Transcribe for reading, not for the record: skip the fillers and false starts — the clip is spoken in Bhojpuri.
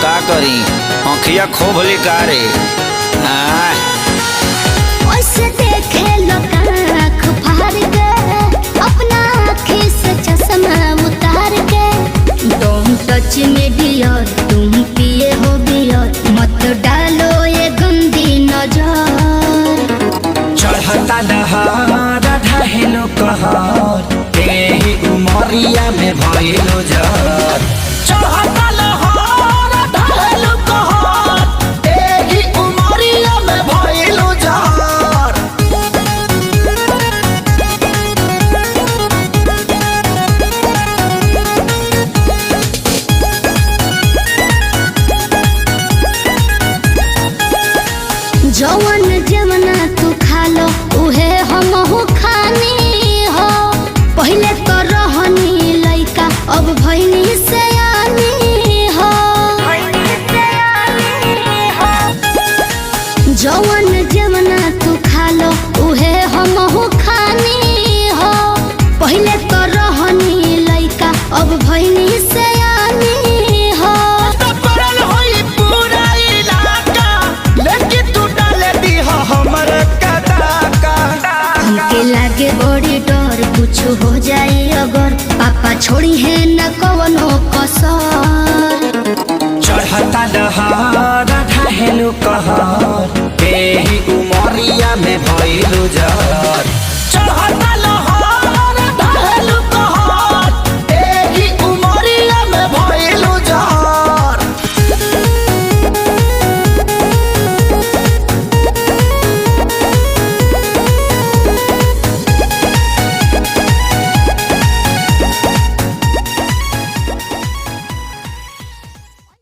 का करी आँखिया खोब लिकारे ओसे देखे लोग आँख फाड़ के अपना आँखी से चश्मा उतार के तुम टच में डियर तुम पिए हो बियर मत डालो ये गंदी नजर चढ़ता दहार ढहेलो कहर तेही उमरिया में भइलो जर चढ़ता लहर ढहेलो कहर तेही उमरिया में भइलो जर जवन जवना तू खा लो उहे हमहू खानी हो पहले तो रहनी लइका अब भइनी सयानी हो जवन जवना तू खा लो उहे हमहू खानी हो पहले तो रहनी लइका अब भइनी सयानी हो हमके लागे बड़ी डर कुछ हो जाए अगर पापा छोड़ी है न कवनो कसर चढ़ता दहार ढहेलो कहर तेही उमरिया में भइलो जर चढ़ता